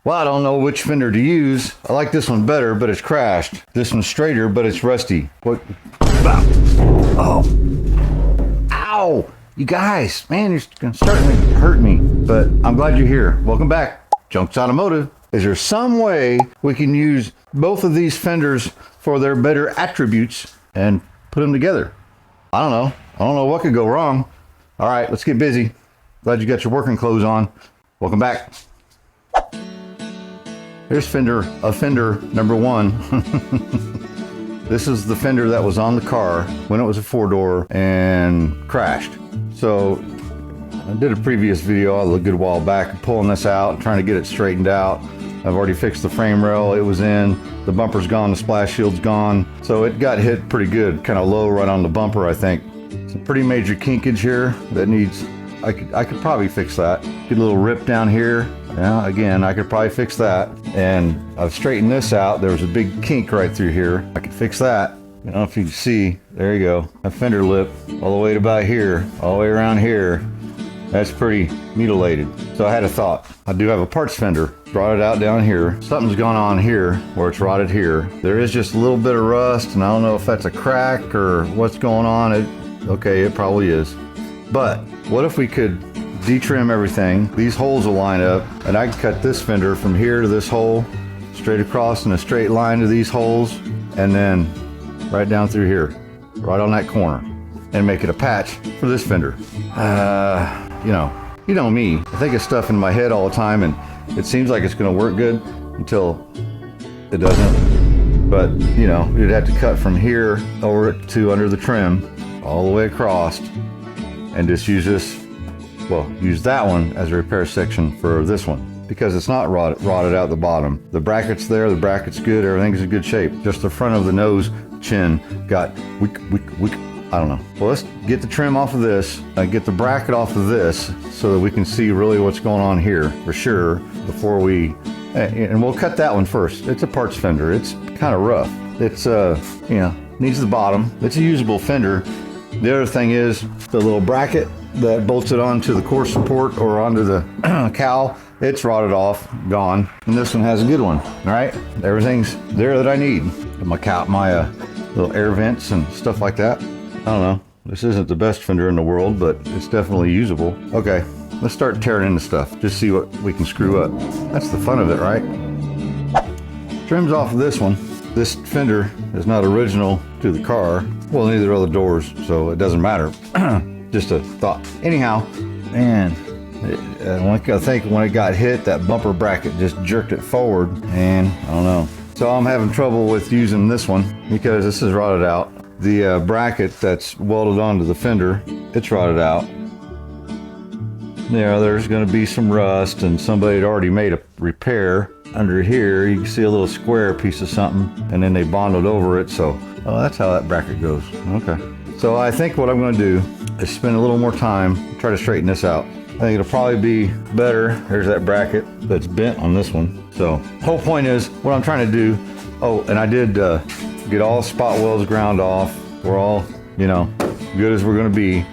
Well, I don't know which fender to use. I like this one better, but it's crashed. This one's straighter, but it's rusty. What? Oh. Ow. You guys, man, you're starting to hurt me. But I'm glad you're here. Welcome back. Junks Automotive. Is there some way we can use both of these fenders for their better attributes and put them together? I don't know. I don't know what could go wrong. All right, let's get busy. Glad you got your working clothes on. Welcome back. Here's Fender number one. This is the fender that was on the car when it was a 4-door and crashed. So I did a previous video a good while back pulling this out, trying to get it straightened out. I've already fixed the frame rail. It was in, the bumper's gone, the splash shield's gone. So it got hit pretty good, kind of low right on the bumper, I think. Some pretty major kinkage here that needs, I could probably fix that. Get a little rip down here. Yeah, again, I could probably fix that. And I've straightened this out. There was a big kink right through here. I could fix that. I don't know if you can see, there you go. A fender lip all the way to about here, all the way around here. That's pretty mutilated. So I had a thought. I do have a parts fender, rotted out down here. Something's gone on here where it's rotted here. There is just a little bit of rust, and I don't know if that's a crack or what's going on. Okay, it probably is. But what if we could detrim everything? These holes will line up, and I can cut this fender from here to this hole, straight across in a straight line to these holes, and then right down through here, right on that corner, and make it a patch for this fender. You know me. I think of stuff in my head all the time, and it seems like it's going to work good until it doesn't. But you'd have to cut from here over to under the trim, all the way across, and just use this. Well, use that one as a repair section for this one, because it's not rotted out the bottom. The bracket's there, the bracket's good, everything's in good shape. Just the front of the nose chin got weak. I don't know. Well, let's get the trim off of this, get the bracket off of this, so that we can see really what's going on here for sure before we, and we'll cut that one first. It's a parts fender. It's kind of rough. It's, needs the bottom. It's a usable fender. The other thing is the little bracket that bolts it onto the core support or onto the cowl. It's rotted off, gone. And this one has a good one, all right? Everything's there that I need. My little air vents and stuff like that. I don't know. This isn't the best fender in the world, but it's definitely usable. Okay, let's start tearing into stuff. Just see what we can screw up. That's the fun of it, right? Trim's off of this one. This fender is not original to the car. Well, neither are the doors, so it doesn't matter. Just a thought. Anyhow, man, I think when it got hit, that bumper bracket just jerked it forward, and I don't know. So I'm having trouble with using this one because this is rotted out. The bracket that's welded onto the fender, it's rotted out. There's going to be some rust, and somebody had already made a repair. Under here, you can see a little square piece of something, and then they bonded over it, so that's how that bracket goes. Okay. So I think what I'm going to do is spend a little more time, try to straighten this out. I think it'll probably be better. There's that bracket that's bent on this one. So whole point is what I'm trying to do. Oh, and I did get all spot welds ground off. We're all, good as we're going to be.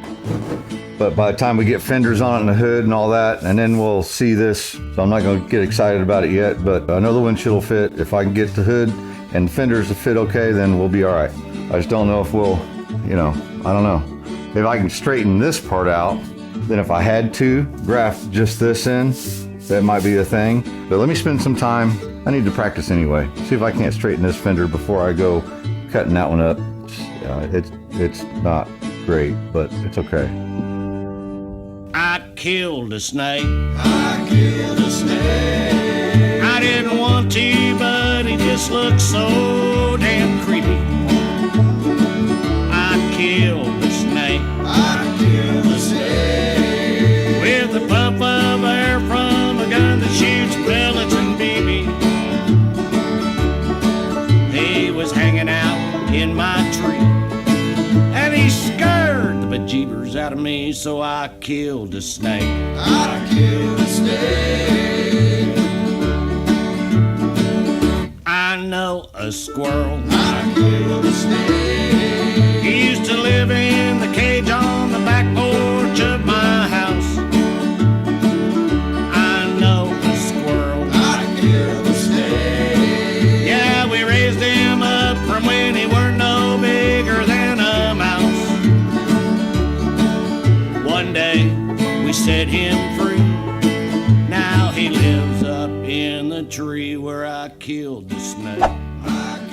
But by the time we get fenders on it and the hood and all that, and then we'll see this. So I'm not going to get excited about it yet, but I know the windshield will fit. If I can get the hood and fenders to fit okay, then we'll be all right. I just don't know if we'll, I don't know. If I can straighten this part out, then if I had to graft just this in, that might be the thing. But let me spend some time. I need to practice anyway. See if I can't straighten this fender before I go cutting that one up. It's not great, but it's okay. I killed a snake. I killed a snake. I didn't want to, but he just looked so damn creepy. I killed a snake. I killed a snake. With a puff of air from a gun that shoots pellets and BB. He was hanging out in my tree, and he scared the bejeebers out of me, so I killed a snake. I killed a snake. I know a squirrel. I killed a snake. He used to live in the cage on the back porch of my house. I know a squirrel. I killed the tree where I killed the snake.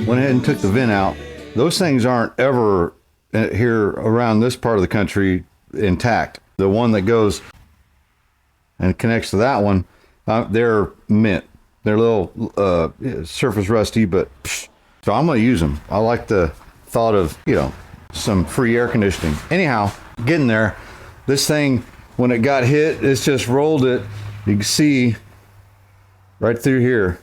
Went ahead and took the vent out. Those things aren't ever here around this part of the country intact. The one that goes and connects to that one, they're mint. They're a little surface rusty, but psh. So I'm gonna use them. I like the thought of, you know, some free air conditioning. Anyhow, getting there, this thing, when it got hit, it's just rolled it. You can see right through here.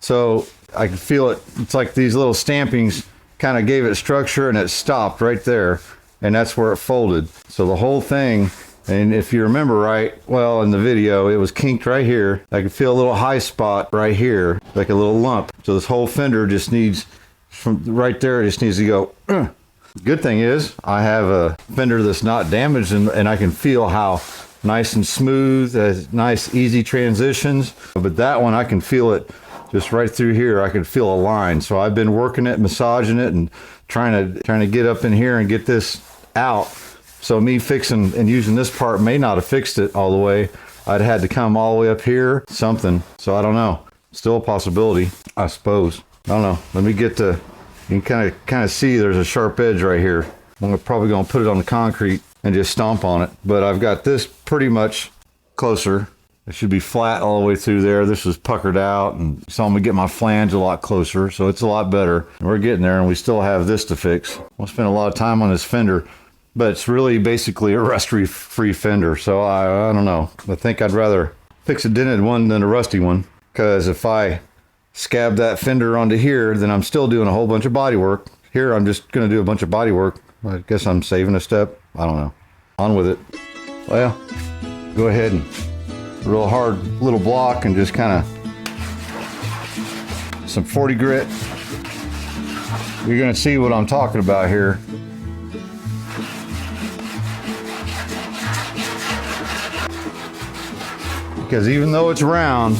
So I can feel it. It's like these little stampings kind of gave it structure, and it stopped right there, and that's where it folded. So the whole thing, and if you remember right, well, in the video, it was kinked right here. I can feel a little high spot right here, like a little lump. So this whole fender just needs, from right there, it just needs to go. Good thing is I have a fender that's not damaged, and I can feel how nice and smooth, nice easy transitions. But that one, I can feel it just right through here. I can feel a line. So I've been working it, massaging it, and trying to get up in here and get this out. So me fixing and using this part may not have fixed it all the way. I'd had to come all the way up here, something. So I don't know. Still a possibility, I suppose. I don't know. Let me get to, you can kind of see there's a sharp edge right here. I'm probably gonna put it on the concrete and just stomp on it. But I've got this pretty much closer. It should be flat all the way through there. This is puckered out, and so I'm gonna get my flange a lot closer, so it's a lot better. And we're getting there, and we still have this to fix. We'll spend a lot of time on this fender, but it's really basically a rust-free fender. So I don't know. I think I'd rather fix a dented one than a rusty one, because if I scab that fender onto here, then I'm still doing a whole bunch of body work. Here, I'm just gonna do a bunch of body work. I guess I'm saving a step. I don't know. On with it. Well, go ahead and real hard little block and just kind of some 40 grit. You're gonna see what I'm talking about here. Because even though it's round,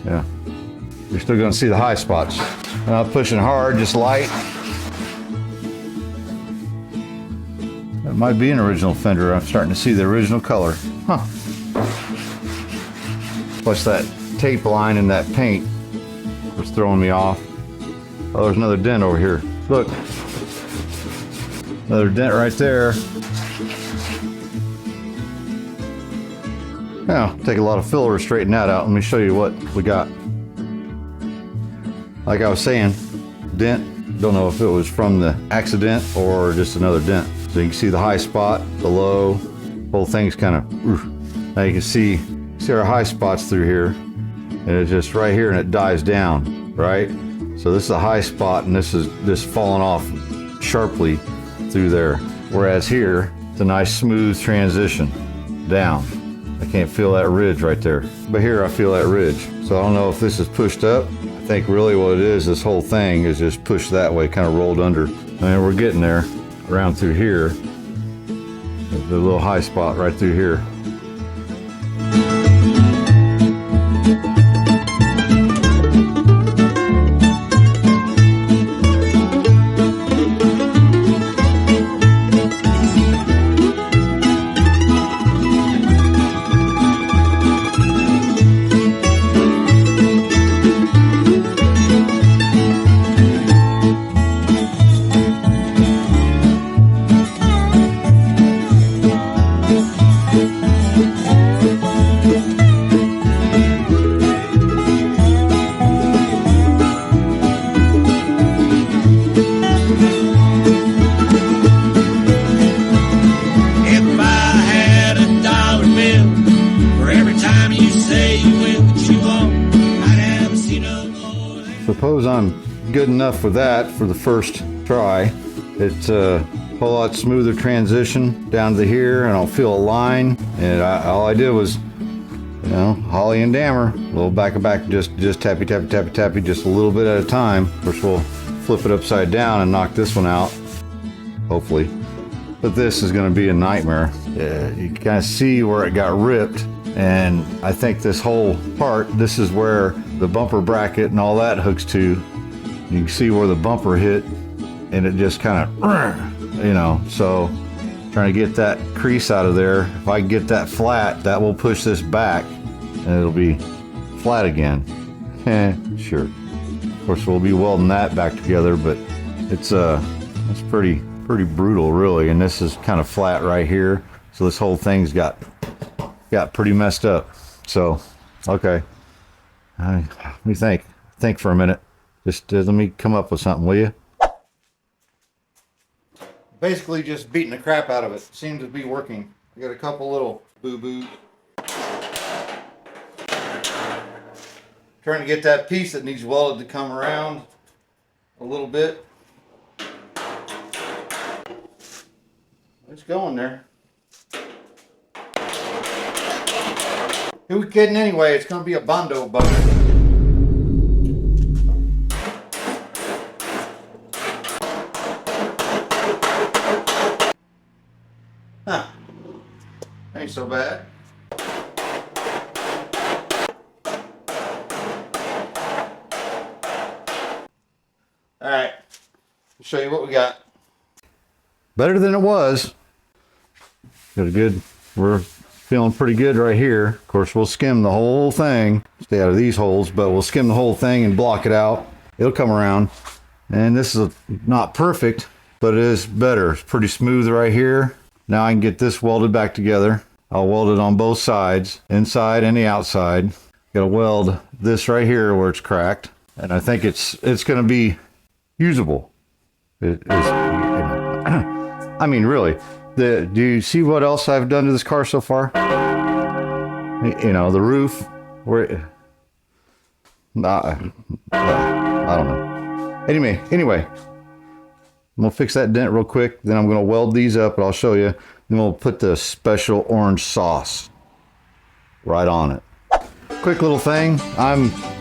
yeah, you're still gonna see the high spots. Not pushing hard, just light. That might be an original fender. I'm starting to see the original color. Huh. Plus that tape line and that paint was throwing me off. Oh, there's another dent over here. Look. Another dent right there. Now, take a lot of filler to straighten that out. Let me show you what we got. Like I was saying, dent. Don't know if it was from the accident or just another dent. So you can see the high spot, the low, whole thing's kind of, now you can see our high spots through here, and it's just right here and it dies down, right? So this is a high spot, and this is just falling off sharply through there. Whereas here, it's a nice smooth transition down. I can't feel that ridge right there, but here I feel that ridge. So I don't know if this is pushed up. I think really what it is, this whole thing is just pushed that way, kind of rolled under. And we're getting there. Around through here, the little high spot right through here. Suppose I'm good enough with that for the first try. It's a whole lot smoother transition down to here, and I'll feel a line. And all I did was, you know, holly and dammer, a little back and back, just tappy, tappy, tappy, tappy, just a little bit at a time. Of course, we'll flip it upside down and knock this one out, hopefully. But this is going to be a nightmare. You can kind of see where it got ripped. And I think this whole part, this is where the bumper bracket and all that hooks to. You can see where the bumper hit, and it just kind of, you know, so trying to get that crease out of there. If I can get that flat, that will push this back, and it'll be flat again. Sure. Of course, we'll be welding that back together, but it's pretty brutal, really. And this is kind of flat right here, so this whole thing's got pretty messed up. So, okay. Let me think for a minute. Just let me come up with something, will you? Basically, just beating the crap out of it. Seems to be working. I got a couple little boo-boos. Trying to get that piece that needs welded to come around a little bit. It's going there. Who we kidding anyway? It's going to be a Bondo bucket. Huh. Ain't so bad. Alright, I'll show you what we got. Better than it was. Got a good, we're feeling pretty good right here. Of course, we'll skim the whole thing. Stay out of these holes, but we'll skim the whole thing and block it out. It'll come around. And this is not perfect, but it is better. It's pretty smooth right here. Now I can get this welded back together. I'll weld it on both sides, inside and the outside. Gotta weld this right here where it's cracked. And I think it's gonna be usable. It is, I mean, really. Do you see what else I've done to this car so far? You know, the roof, where, I don't know. Anyway, I'm gonna fix that dent real quick. Then I'm gonna weld these up, and I'll show you. Then we'll put the special orange sauce right on it. Quick little thing.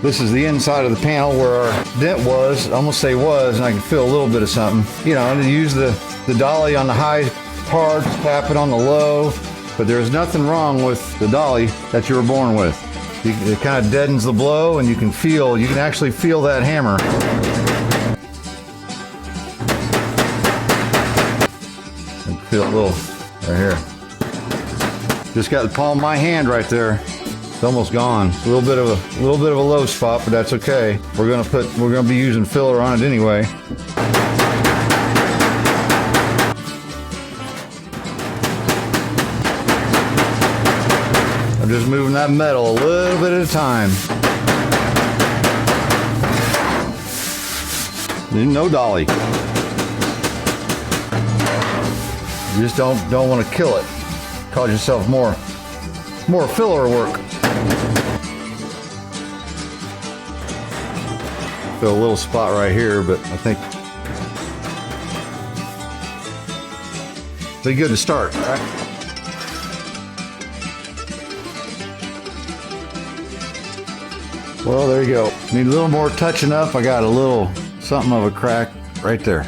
This is the inside of the panel where our dent was. I'm gonna say was, and I can feel a little bit of something. You know, to use the dolly on the high parts, tap it on the low. But there's nothing wrong with the dolly that you were born with. It kind of deadens the blow, and you can actually feel that hammer. And feel a little right here. Just got the palm of my hand right there. It's almost gone. It's a little bit of a low spot, but that's okay. We're gonna be using filler on it anyway. I'm just moving that metal a little bit at a time. No dolly. You just don't want to kill it. Cause yourself more filler work. Feel a little spot right here, but I think it'll be good to start, all right? Well, there you go. Need a little more touching up. I got a little something of a crack right there.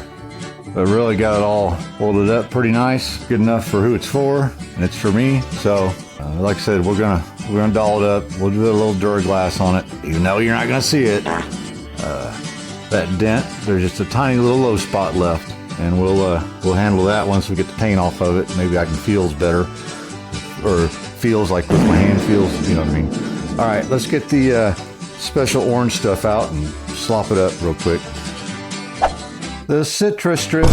But really got it all folded up pretty nice. Good enough for who it's for, and it's for me. So, like I said, we're gonna doll it up. We'll do a little Duraglass on it, even though you're not gonna see it. That dent, there's just a tiny little low spot left, and we'll handle that once we get the paint off of it. Maybe I can feels better, or feels like with my hand feels. You know what I mean? All right, let's get the special orange stuff out and slop it up real quick. The citrus strip.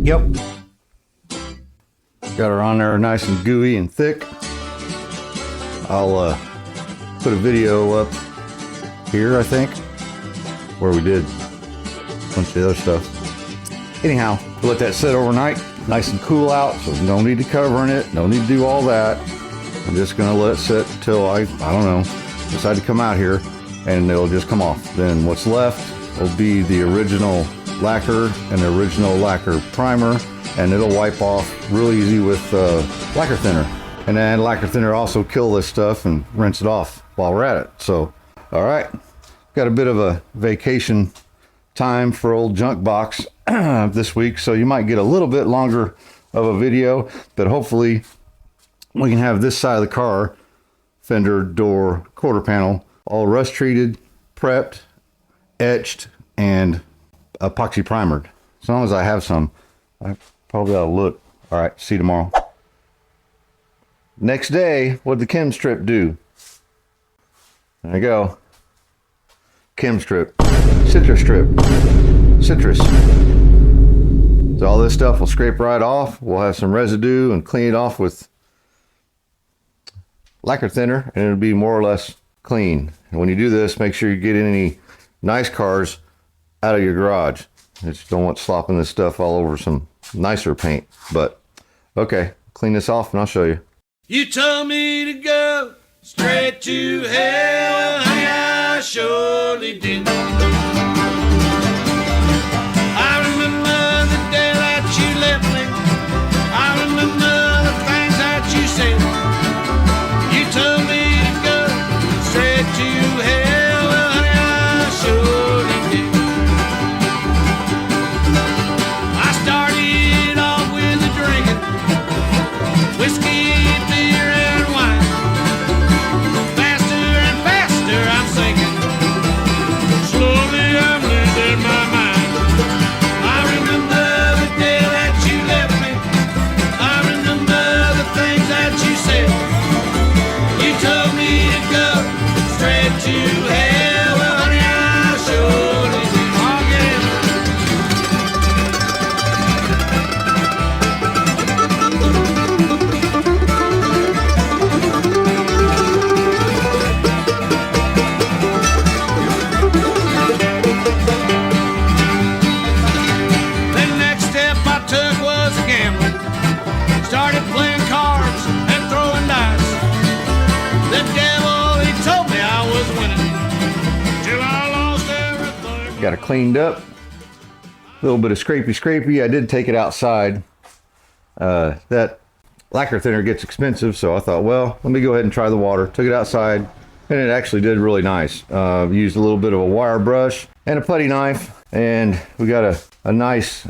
Yep. Got her on there nice and gooey and thick. I'll put a video up here, I think, where we did a bunch of the other stuff. Anyhow, we'll let that sit overnight, nice and cool out, so no need to cover in it, no need to do all that. I'm just gonna let it sit until I don't know, decide to come out here, and it'll just come off. Then what's left will be the original lacquer and the original lacquer primer, and it'll wipe off real easy with lacquer thinner. And then lacquer thinner also kill this stuff and rinse it off while we're at it. So, all right, got a bit of a vacation time for old junk box this week, so you might get a little bit longer of a video, but hopefully we can have this side of the car, fender, door, quarter panel, all rust treated, prepped, etched, and epoxy primered. As long as I have some, I probably ought to look. All right, see you tomorrow. Next day, what'd the chem strip do? There you go. Chem strip, citrus strip, citrus. So all this stuff will scrape right off. We'll have some residue and clean it off with lacquer thinner, and it'll be more or less clean. And when you do this, make sure you get any nice cars out of your garage. You just don't want slopping this stuff all over some nicer paint. But okay, clean this off and I'll show you. You told me to go straight to hell, honey, I surely did. I remember the day that you left me. I remember the things that you said. You told me to go straight to hell, honey, I surely did. I started off with a drinking, whiskey, beer, and wine. Faster and faster I'm sinking. Slowly I'm losing my mind. I remember the day that you left me. I remember the things that you said. You told me to go straight to hell. Well, honey, I surely did. Oh, yeah. The next step I took was a gambling. Started playing cards and throwing dice. The devil, he told me I was winning, till I lost everything. Got it cleaned up. A little bit of scrapey. I did take it outside. That lacquer thinner gets expensive, so I thought, well, let me go ahead and try the water. Took it outside, and it actually did really nice. Used a little bit of a wire brush and a putty knife, and we got a nice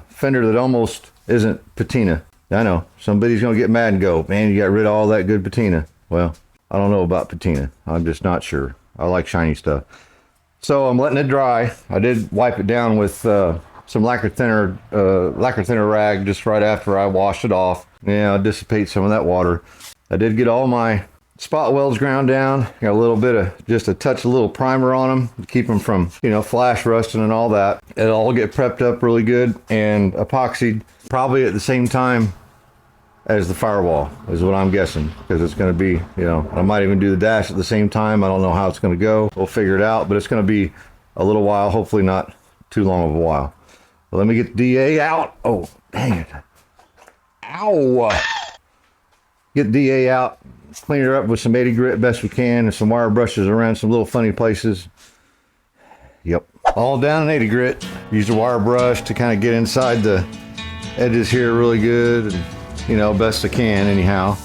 fender that almost isn't patina. I know, somebody's gonna get mad and go, man, you got rid of all that good patina. Well, I don't know about patina. I'm just not sure. I like shiny stuff. So I'm letting it dry. I did wipe it down with some lacquer thinner rag just right after I washed it off. Yeah, I'll dissipate some of that water. I did get all my spot welds ground down. Got a little bit of, just a touch, a little primer on them to keep them from, flash rusting and all that. It'll all get prepped up really good and epoxied probably at the same time as the firewall is what I'm guessing, because it's going to be, I might even do the dash at the same time. I don't know how it's going to go. We'll figure it out, but it's going to be a little while, hopefully not too long of a while. Well, let me get the DA out. Oh, dang it. Ow. Get the DA out, clean her up with some 80 grit best we can, and some wire brushes around some little funny places. Yep. All down in 80 grit. Use a wire brush to kind of get inside the edges here really good, and best I can anyhow.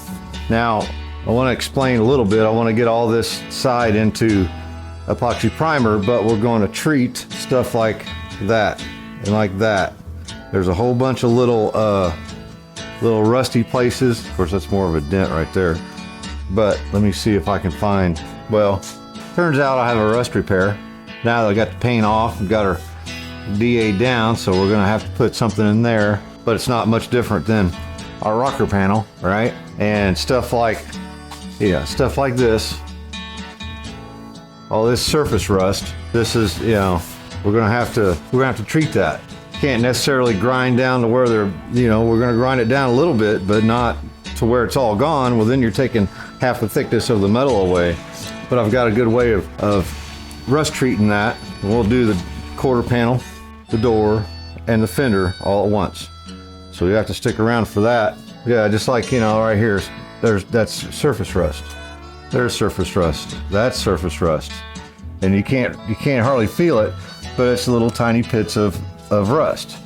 Now, I want to explain a little bit. I want to get all this side into epoxy primer, but we're going to treat stuff like that and like that. There's a whole bunch of little rusty places. Of course, that's more of a dent right there. But let me see if I can find, well, turns out I have a rust repair. Now that I got the paint off and got her DA down, so we're going to have to put something in there, but it's not much different than our rocker panel, right? And stuff like this, all this surface rust, this is, we're gonna have to treat that. Can't necessarily grind down to where they're, we're gonna grind it down a little bit, but not to where it's all gone. Well, then you're taking half the thickness of the metal away. But I've got a good way of rust treating that. We'll do the quarter panel, the door, and the fender all at once. So you have to stick around for that. Yeah, just like, right here, that's surface rust. There's surface rust. That's surface rust. And you can't hardly feel it, but it's little tiny pits of rust.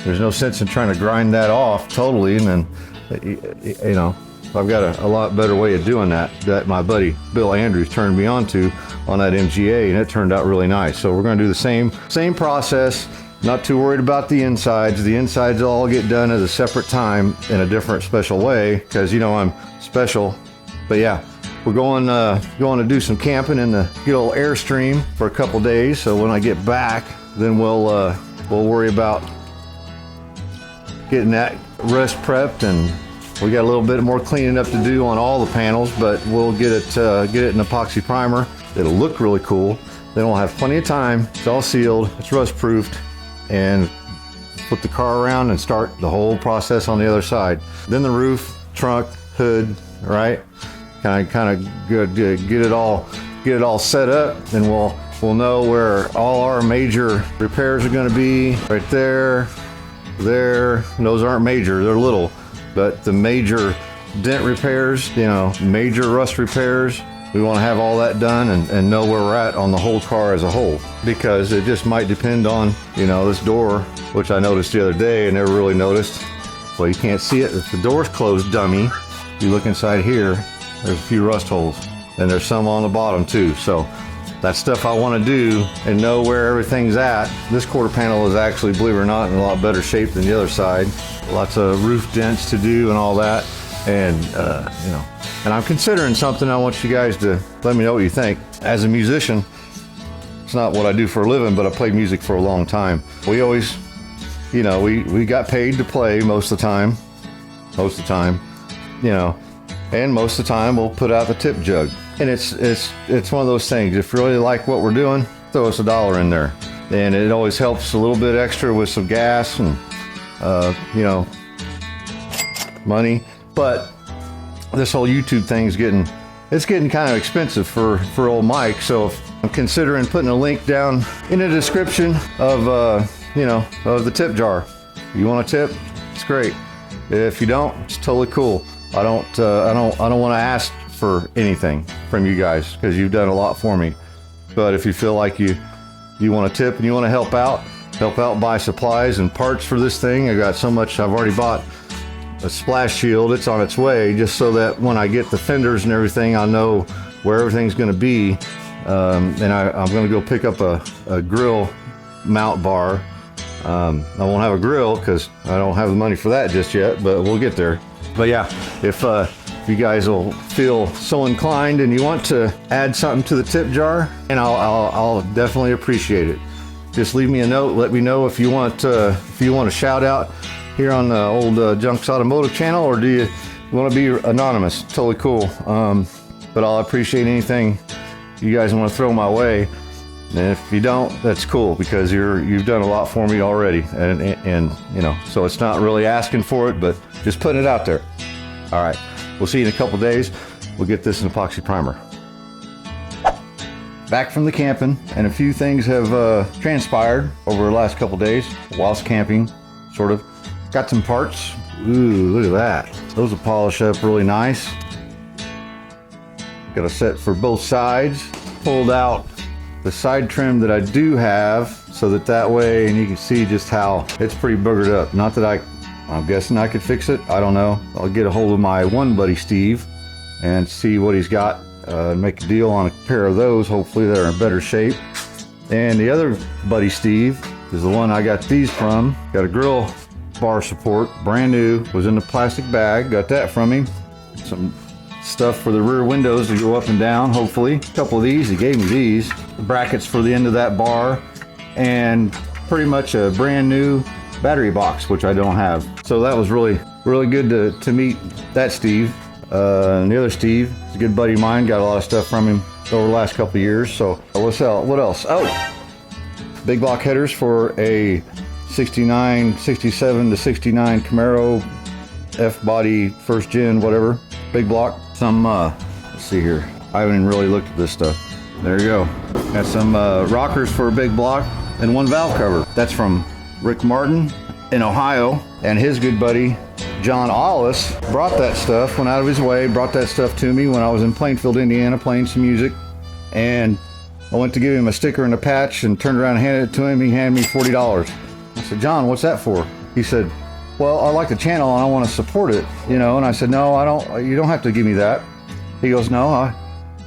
There's no sense in trying to grind that off totally, and then, I've got a lot better way of doing that my buddy Bill Andrews turned me on to on that MGA, and it turned out really nice. So we're gonna do the same process. Not too worried about the insides. The insides all get done at a separate time in a different special way, because I'm special. But yeah, we're going to do some camping in the good old Airstream for a couple days. So when I get back, then we'll worry about getting that rust prepped and We got a little bit more cleaning up to do on all the panels, but we'll get it in epoxy primer. It'll look really cool. Then we'll have plenty of time. It's all sealed, it's rust proofed, and flip the car around and start the whole process on the other side. Then the roof, trunk, hood, right? Kind of get it all set up. Then we'll know where all our major repairs are going to be. Right there, there. Those aren't major; they're little. But the major dent repairs, you know, major rust repairs, we want to have all that done and know where we're at on the whole car as a whole, because it just might depend on, you know, this door, which I noticed the other day and never really noticed. Well, you can't see it. If the door's closed, dummy, you look inside here, there's a few rust holes, and there's some on the bottom too. So that's stuff I want to do and know where everything's at. This quarter panel is actually, believe it or not, in a lot better shape than the other side. Lots of roof dents to do and all that. And, you know, and I'm considering something. I want you guys to let me know what you think. As a musician, it's not what I do for a living, but I played music for a long time. We always, you know, we got paid to play most of the time, you know, and most of the time we'll put out the tip jug. And it's one of those things. If you really like what we're doing, throw us $1 in there. And it always helps a little bit extra with some gas and, you know, money. But this whole YouTube thing's getting kind of expensive for old Mike. So I'm considering putting a link down in the description of, you know, of the tip jar. You want a tip? It's great. If you don't, it's totally cool. I don't want to ask for anything from you guys, because you've done a lot for me. But if you feel like you want a tip and you want to help out buy supplies and parts for this thing. I got so much. I've already bought a splash shield. It's on its way, just so that when I get the fenders and everything, I know where everything's going to be. And I'm going to go pick up a grill mount bar. I won't have a grill because I don't have the money for that just yet, but we'll get there. But yeah, if you guys will feel so inclined and you want to add something to the tip jar, and I'll definitely appreciate it. Just leave me a note. Let me know if you want a shout out here on the old Junks Automotive channel, or do you want to be anonymous? Totally cool. But I'll appreciate anything you guys want to throw my way. And if you don't, that's cool, because you've done a lot for me already, and you know, so it's not really asking for it, but just putting it out there. All right, we'll see you in a couple days. We'll get this in epoxy primer. Back from the camping, and a few things have transpired over the last couple days whilst camping, sort of. Got some parts. Ooh, look at that. Those will polish up really nice. Got a set for both sides. Pulled out the side trim that I do have, so that way, and you can see just how it's pretty boogered up. Not that I'm guessing I could fix it. I don't know. I'll get a hold of my one buddy Steve and see what he's got. Make a deal on a pair of those. Hopefully they're in better shape. And the other buddy Steve is the one I got these from. Got a grill bar support, brand new, was in the plastic bag. Got that from him. Some stuff for the rear windows to go up and down, hopefully. A couple of these, he gave me these. Brackets for the end of that bar, and pretty much a brand new battery box, which I don't have. So that was really good to meet that Steve. And the other Steve is a good buddy of mine. Got a lot of stuff from him over the last couple of years. So what else? Oh, big block headers for a 67 to 69 Camaro F-body first gen, whatever. Big block. Some, let's see here. I haven't even really looked at this stuff. There you go. Got some rockers for a big block and one valve cover. That's from Rick Martin in Ohio, and his good buddy John Ollis brought that stuff, went out of his way, brought that stuff to me when I was in Plainfield, Indiana, playing some music. And I went to give him a sticker and a patch and turned around and handed it to him. He handed me $40. I said, John, what's that for? He said, well, I like the channel and I want to support it, you know. And I said, no, I don't. You don't have to give me that. He goes, no,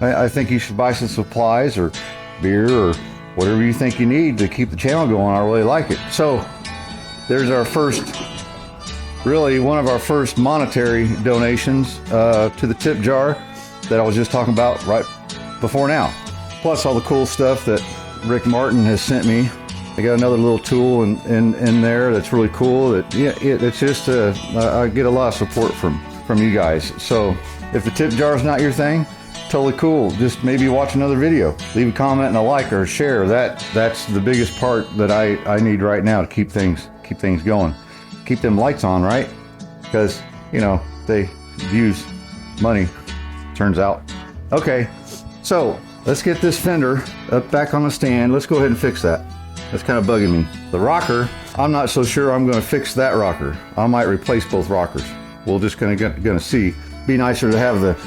I think you should buy some supplies or beer or whatever you think you need to keep the channel going. I really like it. So there's our one of our first monetary donations to the tip jar that I was just talking about right before now. Plus all the cool stuff that Rick Martin has sent me. I got another little tool in there that's really cool. It's just I get a lot of support from from you guys. So if the tip jar is not your thing, totally cool. Just maybe watch another video. Leave a comment and a like or a share. That's the biggest part that I need right now to keep things going. Keep them lights on, right? Because, you know, they use money, turns out. Okay, so let's get this fender up back on the stand. Let's go ahead and fix that. That's kind of bugging me. The rocker, I'm not so sure I'm going to fix that rocker. I might replace both rockers. We're just gonna see. Be nicer to have the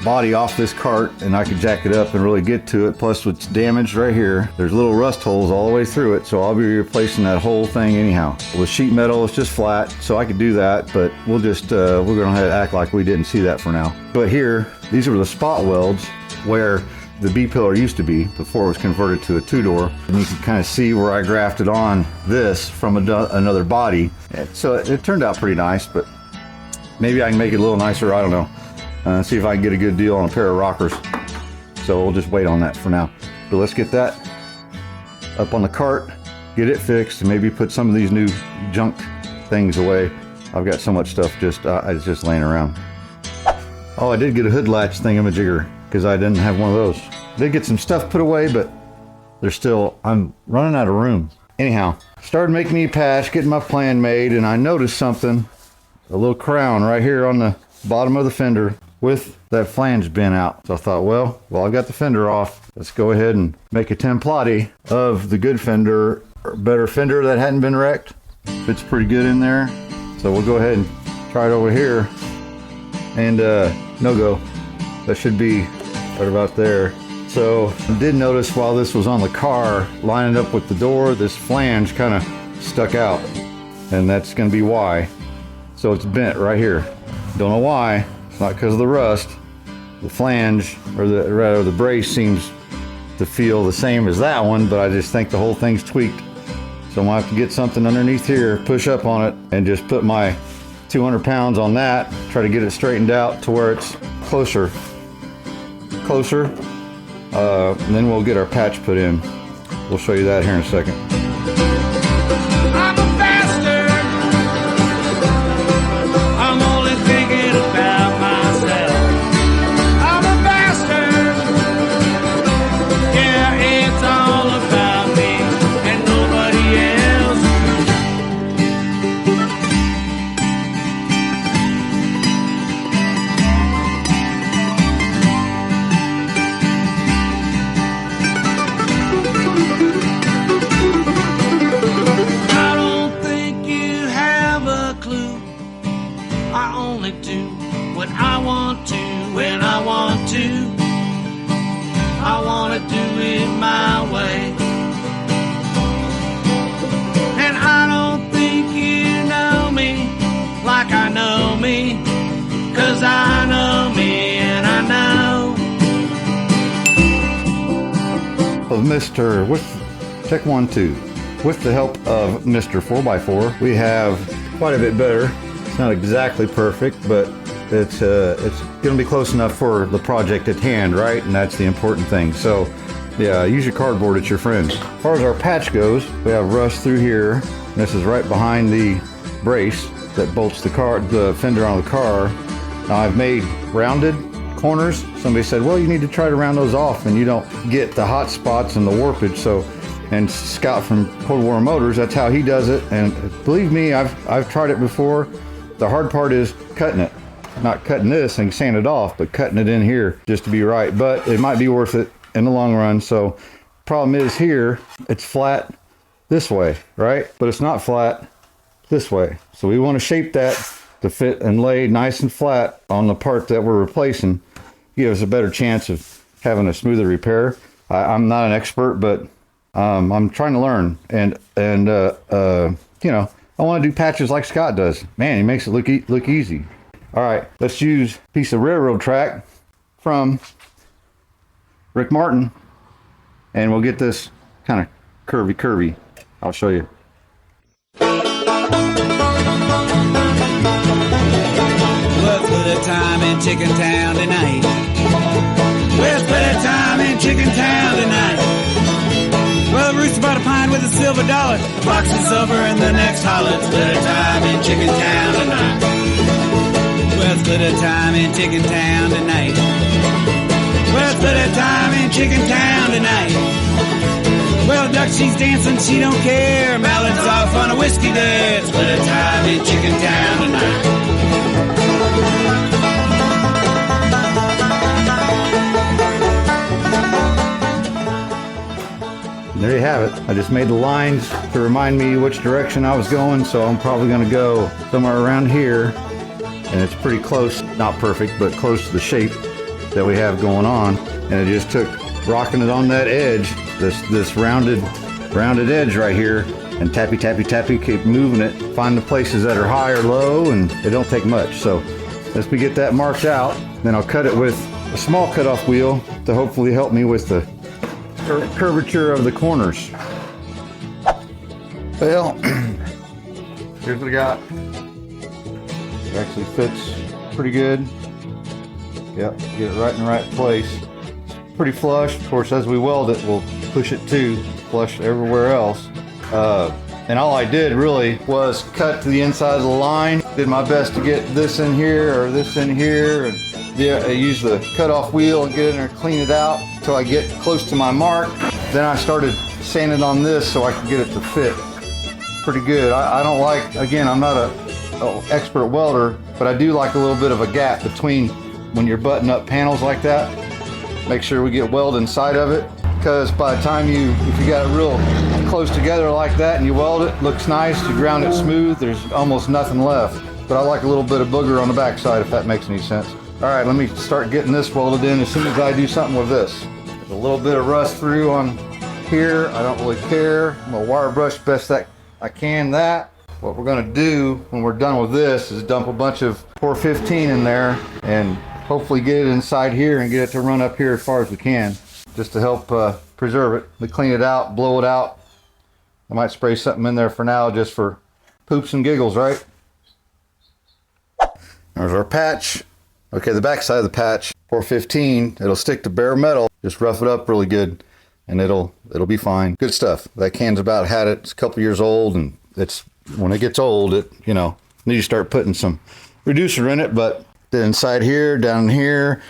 body off this cart and I could jack it up and really get to it. Plus what's damaged right here, there's little rust holes all the way through it, so I'll be replacing that whole thing anyhow. With sheet metal, it's just flat, so I could do that, but we'll just we're gonna have to act like we didn't see that for now. But here, these were the spot welds where the B-pillar used to be before it was converted to a two-door, and you can kind of see where I grafted on this from another body. So it turned out pretty nice, but maybe I can make it a little nicer, I don't know. See if I can get a good deal on a pair of rockers. So we'll just wait on that for now. But let's get that up on the cart, get it fixed, and maybe put some of these new junk things away. I've got so much stuff it's just laying around. Oh, I did get a hood latch thingamajigger because I didn't have one of those. Did get some stuff put away, but I'm running out of room. Anyhow, started making me a patch, getting my plan made, and I noticed something, a little crown right here on the bottom of the fender with that flange bent out. So I thought, well, I've got the fender off. Let's go ahead and make a template of the good fender, or better fender that hadn't been wrecked. Fits pretty good in there. So we'll go ahead and try it over here. And no go. That should be right about there. So I did notice while this was on the car, lining up with the door, this flange kind of stuck out. And that's gonna be why. So it's bent right here. Don't know why. It's not because of the rust. The flange, or the brace, seems to feel the same as that one, but I just think the whole thing's tweaked. So I'm gonna have to get something underneath here, push up on it, and just put my 200 pounds on that, try to get it straightened out to where it's closer. And then we'll get our patch put in. We'll show you that here in a second. I want to do it my way. And I don't think you know me like I know me, 'cause I know me and I know. Of Mr. Check 1, 2. With the help of Mr. 4x4, we have quite a bit better. It's not exactly perfect, but it's going to be close enough for the project at hand, right? And that's the important thing. So yeah, use your cardboard, it's your friend. As far as our patch goes, we have rust through here. This is right behind the brace that bolts the fender on the car. Now I've made rounded corners. Somebody said, well, you need to try to round those off and you don't get the hot spots and the warpage. And Scott from Cold War Motors, that's how he does it. And believe me, I've tried it before. The hard part is cutting it. Not cutting this and sand it off, but cutting it in here just to be right. But it might be worth it in the long run. So problem is here, it's flat this way, right? But it's not flat this way. So we want to shape that to fit and lay nice and flat on the part that we're replacing. Give us a better chance of having a smoother repair. I'm not an expert, but I'm trying to learn. And you know, I want to do patches like Scott does. Man, he makes it look easy. All right, let's use a piece of railroad track from Rick Martin, and we'll get this kind of curvy. I'll show you. Let's put a time in Chicken Town tonight. Let's put a time in Chicken Town tonight. Well, the rooster bought a pine with a silver dollar, a box of silver in the next holler. Let's put a time in Chicken Town tonight. Well, split a time in Chicken Town tonight. Well, split a time in Chicken Town tonight. Well, Duck, she's dancing, she don't care. Mallet's off on a whiskey there. Split a time in Chicken Town tonight. There you have it. I just made the lines to remind me which direction I was going, so I'm probably going to go somewhere around here, and it's pretty close, not perfect, but close to the shape that we have going on. And it just took rocking it on that edge, this rounded edge right here, and tappy, keep moving it, find the places that are high or low, and it don't take much. So as we get that marked out, then I'll cut it with a small cutoff wheel to hopefully help me with the curvature of the corners. Well, here's what I got. It actually fits pretty good. Yep, get it right in the right place. It's pretty flush. Of course, as we weld it, we'll push it to flush everywhere else. And all I did really was cut to the inside of the line. Did my best to get this in here or this in here. And yeah, I used the cutoff wheel and get in there and clean it out until I get close to my mark. Then I started sanding on this so I could get it to fit pretty good. I don't like, again, I'm not an expert welder, but I do like a little bit of a gap between when you're butting up panels like that. Make sure we get weld inside of it, because by the time if you got it real close together like that and you weld it, looks nice, you ground it smooth, there's almost nothing left. But I like a little bit of booger on the back side, if that makes any sense. All right, let me start getting this welded in as soon as I do something with this. There's a little bit of rust through on here. I don't really care. I'm gonna wire brush best that I can that. What we're gonna do when we're done with this is dump a bunch of 415 in there and hopefully get it inside here and get it to run up here as far as we can, just to help preserve it. We clean it out, blow it out. I might spray something in there for now just for poops and giggles, right? There's our patch. Okay, the back side of the patch, 415, it'll stick to bare metal. Just rough it up really good and it'll be fine. Good stuff. That can's about had it. It's a couple years old, and it's when it gets old, it, you know, need to start putting some reducer in it. But the inside here, down here,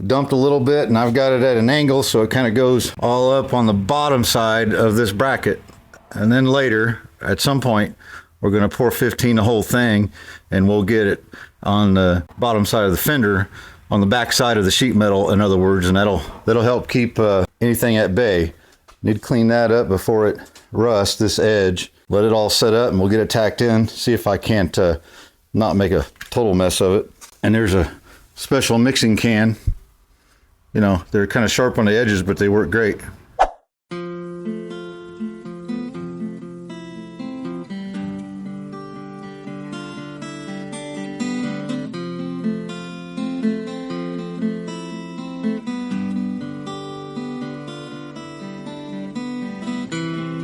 dumped a little bit, and I've got it at an angle so it kind of goes all up on the bottom side of this bracket. And then later, at some point, we're going to pour 15 the whole thing, and we'll get it on the bottom side of the fender, on the back side of the sheet metal, in other words, and that'll help keep anything at bay. Need to clean that up before it rusts, this edge. Let it all set up, and we'll get it tacked in. See if I can't not make a total mess of it. And there's a special mixing can. You know, they're kind of sharp on the edges, but they work great.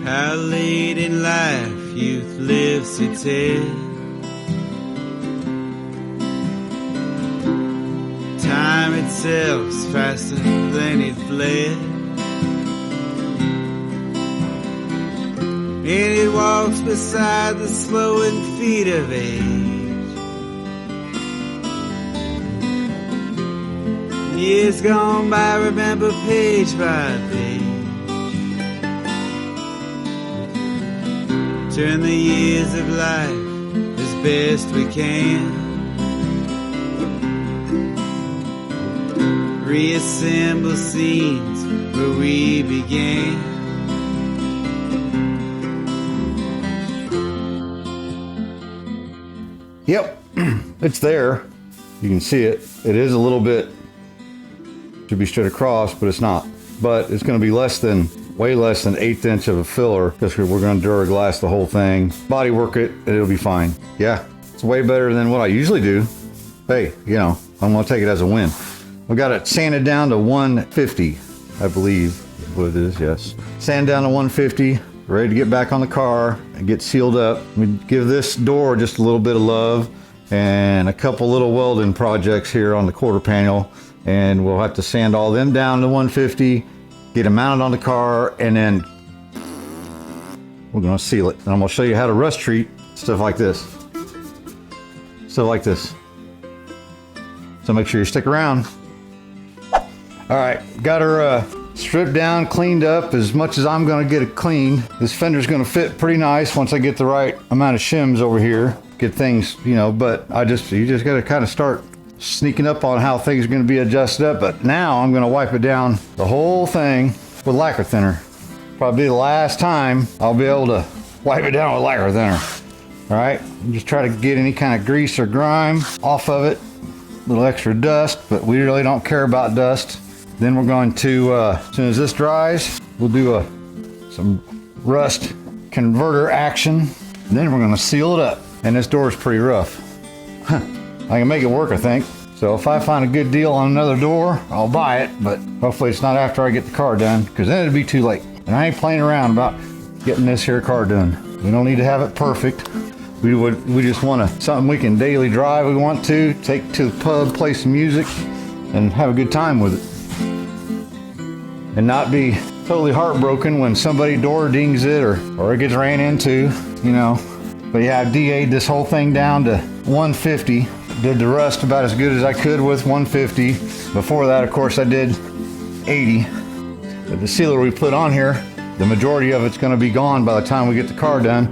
How late in life youth lives to tell. Time itself's faster than it fled, and it walks beside the slowing feet of age. Years gone by, remember page by page. Turn the years of life as best we can. Reassemble scenes where we began. Yep, it's there. You can see it. It is a little bit, should be straight across, but it's not. But it's going to be way less than 1/8 inch of a filler, because we're going to Duraglass the whole thing. Body work it, and it'll be fine. Yeah, it's way better than what I usually do. Hey, you know, I'm going to take it as a win. I've got it sanded down to 150, I believe is what it is, yes. Sand down to 150, ready to get back on the car and get sealed up. We give this door just a little bit of love and a couple little welding projects here on the quarter panel, and we'll have to sand all them down to 150, get them mounted on the car, and then we're gonna seal it. And I'm gonna show you how to rust treat stuff like this. Stuff like this. So make sure you stick around. All right, got her stripped down, cleaned up as much as I'm gonna get it clean. This fender's gonna fit pretty nice once I get the right amount of shims over here. Get things, you know, but you just gotta kind of start sneaking up on how things are gonna be adjusted up. But now I'm gonna wipe it down, the whole thing, with lacquer thinner. Probably the last time I'll be able to wipe it down with lacquer thinner. All right, just try to get any kind of grease or grime off of it. A little extra dust, but we really don't care about dust. Then we're going to, as soon as this dries, we'll do some rust converter action. And then we're gonna seal it up. And this door is pretty rough. I can make it work, I think. So if I find a good deal on another door, I'll buy it, but hopefully it's not after I get the car done, because then it'd be too late. And I ain't playing around about getting this here car done. We don't need to have it perfect. We just want something we can daily drive. We want to take to the pub, play some music, and have a good time with it. And not be totally heartbroken when somebody door dings it or it gets ran into, you know. But yeah, I DA'd this whole thing down to 150. Did the rust about as good as I could with 150. Before that, of course, I did 80. But the sealer we put on here, the majority of it's gonna be gone by the time we get the car done.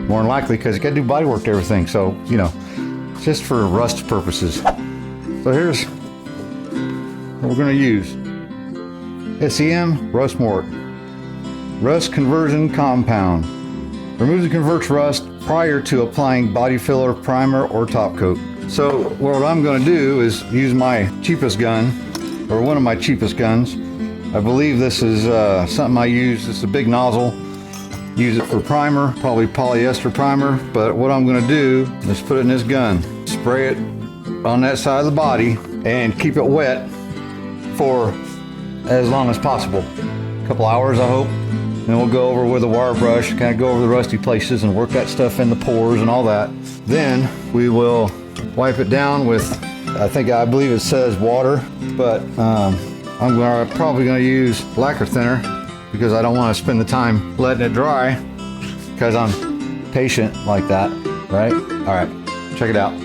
More than likely, because you gotta do body work to everything. So, you know, it's just for rust purposes. So here's what we're gonna use. SEM Rust Mort. Rust Conversion Compound. Removes and converts rust prior to applying body filler, primer, or top coat. So what I'm gonna do is use my cheapest gun, or one of my cheapest guns. I believe this is something I use. It's a big nozzle. Use it for primer, probably polyester primer. But what I'm gonna do is put it in this gun. Spray it on that side of the body and keep it wet for as long as possible. A couple hours, I hope. Then we'll go over with a wire brush, kind of go over the rusty places and work that stuff in the pores and all that. Then we will wipe it down with, I believe it says water, but I'm probably gonna use lacquer thinner because I don't want to spend the time letting it dry because I'm patient like that, right? All right, check it out.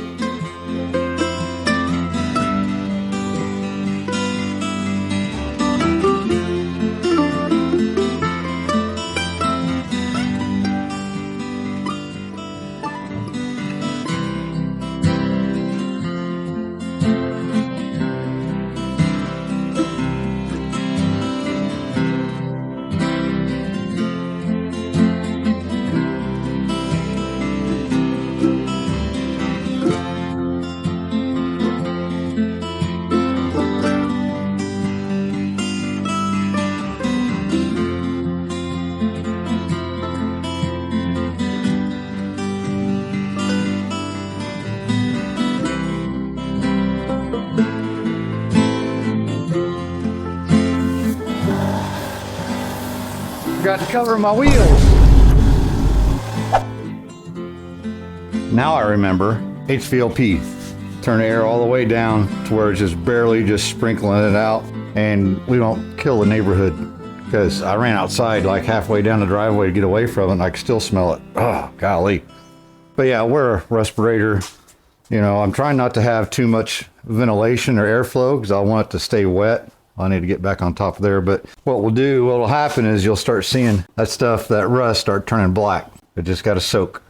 Forgot to cover my wheels. Now I remember HVLP. Turn the air all the way down to where it's just barely just sprinkling it out, and we don't kill the neighborhood, because I ran outside like halfway down the driveway to get away from it and I can still smell it. Oh, golly. But yeah, wear a respirator. You know, I'm trying not to have too much ventilation or airflow because I want it to stay wet. I need to get back on top of there, but what'll happen is you'll start seeing that stuff, that rust, start turning black. It just got to soak.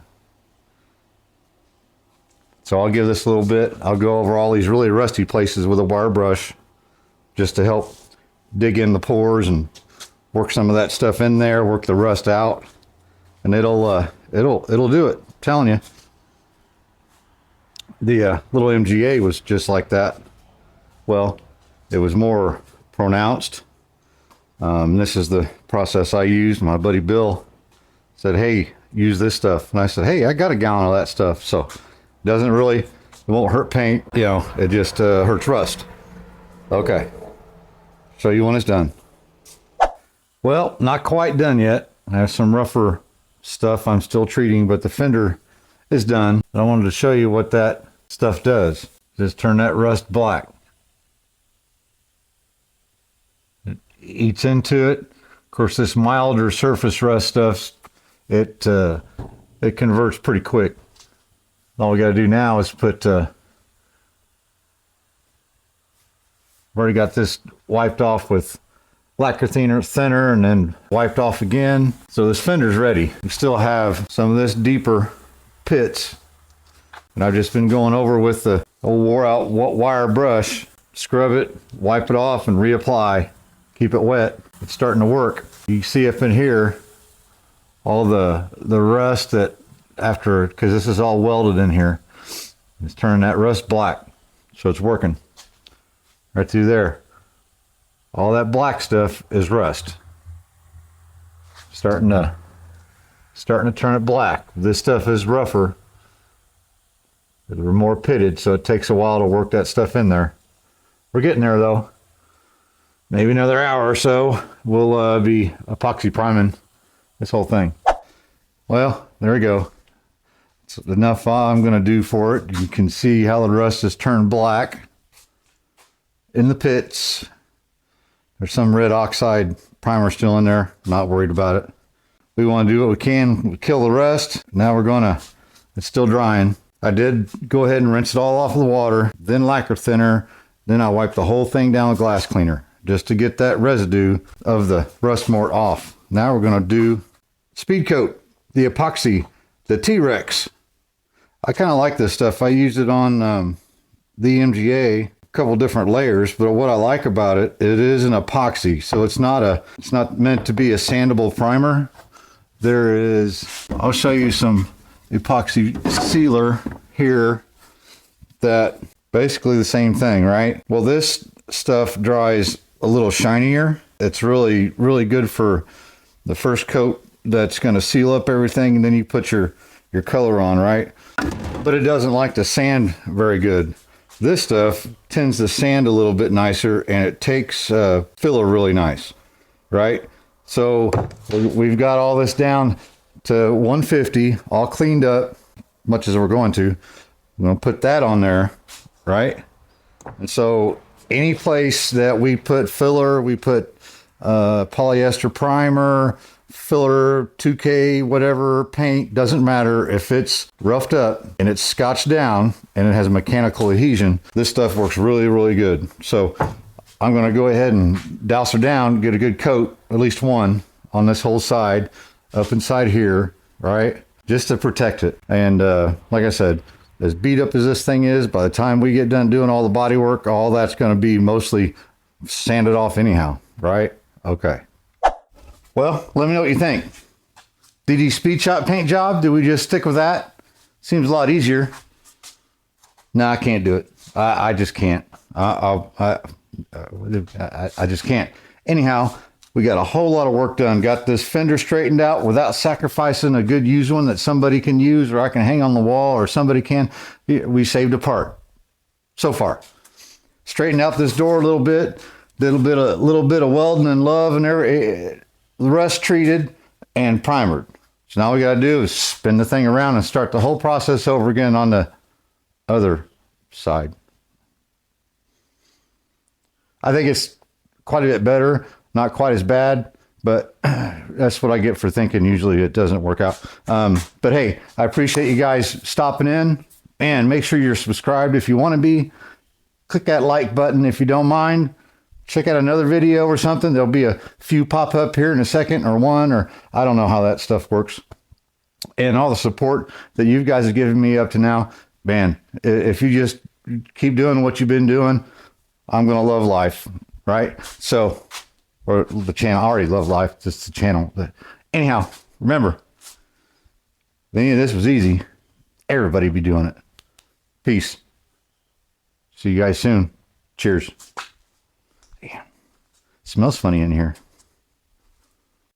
So I'll give this a little bit. I'll go over all these really rusty places with a wire brush just to help dig in the pores and work some of that stuff in there, work the rust out, and it'll do it. I'm telling you. The little MGA was just like that. Well, it was more pronounced. This is the process I used. My buddy Bill said, hey, use this stuff. And I said, hey, I got a gallon of that stuff. So it won't hurt paint. You know, it just hurts rust. Okay. Show you when it's done. Well, not quite done yet. I have some rougher stuff I'm still treating, but the fender is done. I wanted to show you what that stuff does. Just turn that rust black. Eats into it. Of course, this milder surface rust stuff, it converts pretty quick. All we got to do now is put I've already got this wiped off with lacquer thinner and then wiped off again. So this fender's ready. We still have some of this deeper pits, and I've just been going over with the old wore out wire brush, scrub it, wipe it off, and reapply. Keep it wet. It's starting to work. You see up in here all the rust that after, because this is all welded in here, it's turning that rust black. So it's working right through there. All that black stuff is rust. Starting to turn it black. This stuff is rougher. They're more pitted, so it takes a while to work that stuff in there. We're getting there though. Maybe another hour or so, we'll be epoxy priming this whole thing. Well, there we go. It's enough I'm gonna do for it. You can see how the rust has turned black in the pits. There's some red oxide primer still in there. Not worried about it. We want to do what we can, kill the rust. Now we're gonna, it's still drying. I did go ahead and rinse it all off with water, then lacquer thinner, then I wiped the whole thing down with glass cleaner just to get that residue of the rust mort off. Now we're gonna do speed coat, the epoxy, the T-Rex. I kind of like this stuff. I used it on the MGA, a couple different layers, but what I like about it, it is an epoxy, so it's not meant to be a sandable primer. There is, I'll show you some epoxy sealer here that basically the same thing, right? Well, this stuff dries a little shinier. It's really, really good for the first coat that's going to seal up everything, and then you put your color on, right? But it doesn't like to sand very good. This stuff tends to sand a little bit nicer, and it takes filler really nice, right? So we've got all this down to 150, all cleaned up, much as we're going to. I'm going to put that on there, right? And so any place that we put filler, we put polyester primer, filler, 2K, whatever, paint, doesn't matter. If it's roughed up and it's scotched down and it has mechanical adhesion, this stuff works really, really good. So I'm going to go ahead and douse her down, get a good coat, at least one on this whole side, up inside here, right? Just to protect it. And like I said, as beat up as this thing is, by the time we get done doing all the body work, all that's going to be mostly sanded off anyhow, right? Okay. Well, let me know what you think. DD Speed Shop paint job, do we just stick with that? Seems a lot easier. No, I can't do it. I just can't. I just can't. Anyhow, we got a whole lot of work done. Got this fender straightened out without sacrificing a good used one that somebody can use, or I can hang on the wall, or somebody can. We saved a part so far. Straightened out this door a little bit of welding and love and everything. Rust treated and primered. So now we got to do is spin the thing around and start the whole process over again on the other side. I think it's quite a bit better, not quite as bad, but that's what I get for thinking usually it doesn't work out. But hey, I appreciate you guys stopping in, and make sure you're subscribed if you want to be. Click that like button if you don't mind. Check out another video or something. There'll be a few pop up here in a second, or one, or I don't know how that stuff works. And all the support that you guys have given me up to now, man, if you just keep doing what you've been doing, I'm going to love life, right? So, or the channel, I already love life, just the channel. But anyhow, remember, if any of this was easy, everybody be doing it. Peace. See you guys soon. Cheers. Damn. Smells funny in here.